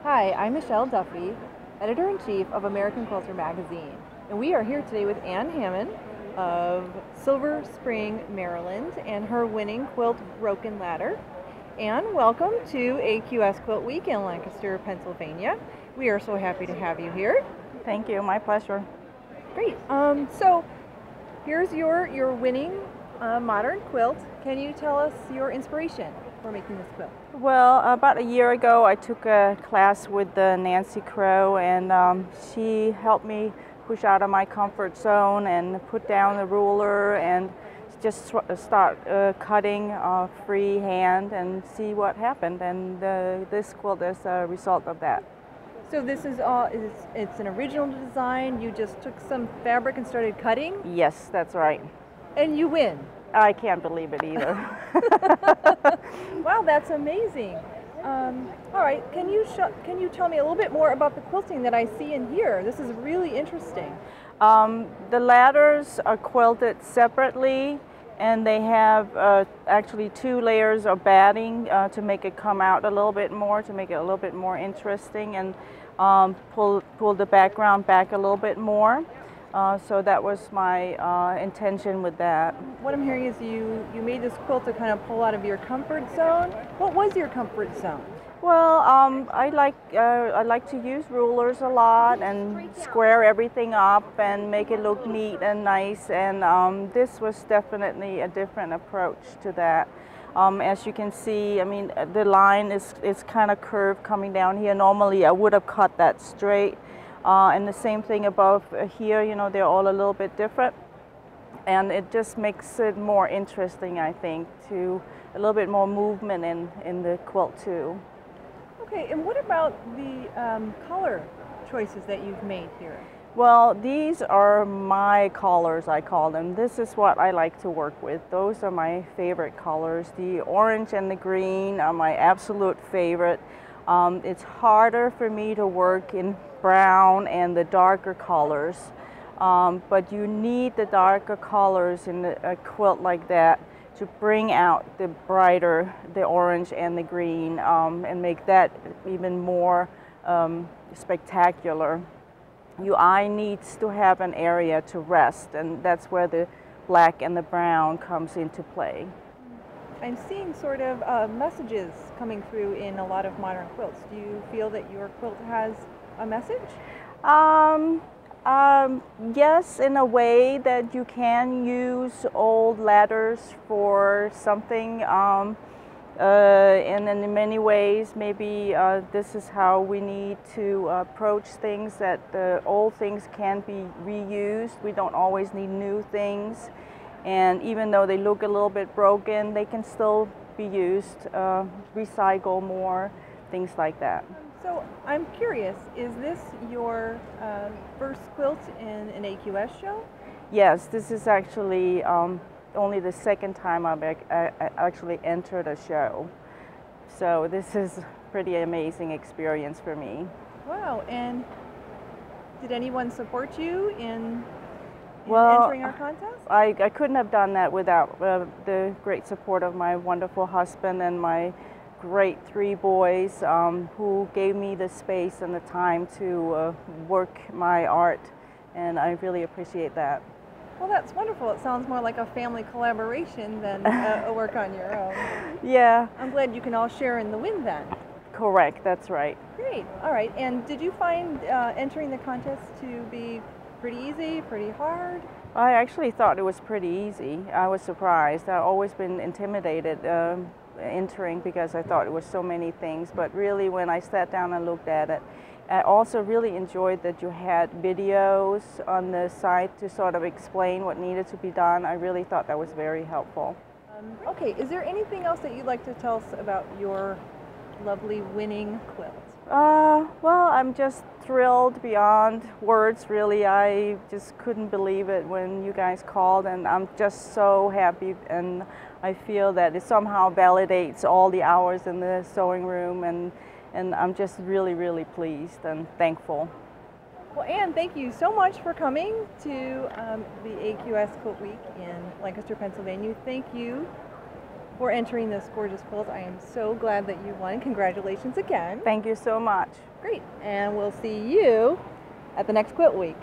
Hi, I'm Michele Duffy, Editor-in-Chief of American Quilter magazine, and we are here today with Anne Hammond of Silver Spring, Maryland, and her winning quilt Broken Ladder. Anne, welcome to AQS Quiltweek in Lancaster, Pennsylvania. We are so happy to have you here. Thank you, my pleasure. Great. So here's your winning modern quilt. Can you tell us your inspiration for making this quilt? Well, about a year ago, I took a class with Nancy Crow, and she helped me push out of my comfort zone and put down the ruler and just start cutting freehand and see what happened. And this quilt is a result of that. So this is it's an original design. You just took some fabric and started cutting? Yes, that's right. And you win. I can't believe it either. Wow, that's amazing. All right, can you tell me a little bit more about the quilting that I see in here? This is really interesting. The ladders are quilted separately, and they have actually 2 layers of batting to make it come out a little bit more, to make it a little bit more interesting, and pull the background back a little bit more. So that was my intention with that. What I'm hearing is you made this quilt to kind of pull out of your comfort zone. What was your comfort zone? Well, I like to use rulers a lot and square everything up and make it look neat and nice. And this was definitely a different approach to that. As you can see, I mean, the line is kind of curved coming down here. Normally, I would have cut that straight. And the same thing above here, you know, they're all a little bit different. And it just makes it more interesting, I think, to a little bit more movement in the quilt too. Okay, and what about the color choices that you've made here? Well, these are my colors, I call them. This is what I like to work with. Those are my favorite colors. The orange and the green are my absolute favorite. It's harder for me to work in brown and the darker colors, but you need the darker colors in a quilt like that to bring out the brighter, the orange and the green, and make that even more spectacular. Your eye needs to have an area to rest, and that's where the black and the brown comes into play. I'm seeing sort of messages coming through in a lot of modern quilts. Do you feel that your quilt has a message? Yes, in a way that you can use old ladders for something. And in many ways, maybe this is how we need to approach things, that the old things can be reused. We don't always need new things. And even though they look a little bit broken, they can still be used, recycle more, things like that. So I'm curious, is this your first quilt in an AQS show? Yes, this is actually only the second time I've actually entered a show. So this is a pretty amazing experience for me. Wow, and did anyone support you in entering our contest? I couldn't have done that without the great support of my wonderful husband and my great 3 boys who gave me the space and the time to work my art, and I really appreciate that. Well, that's wonderful. It sounds more like a family collaboration than a work on your own. Yeah. I'm glad you can all share in the win then. Correct, that's right. Great. All right. And did you find entering the contest to be pretty easy, pretty hard? I actually thought it was pretty easy. I was surprised. I've always been intimidated entering because I thought it was so many things, but really when I sat down and looked at it, I also really enjoyed that you had videos on the site to sort of explain what needed to be done. I really thought that was very helpful. Okay, is there anything else that you'd like to tell us about your lovely winning quilt? Well, I'm just thrilled beyond words, really. I just couldn't believe it when you guys called, and I'm just so happy, and I feel that it somehow validates all the hours in the sewing room, and I'm just really, really pleased and thankful. Well, Anne, thank you so much for coming to the AQS Quiltweek in Lancaster, Pennsylvania. Thank you for entering this gorgeous quilt. I am so glad that you won. Congratulations again. Thank you so much. Great. And we'll see you at the next Quilt Week.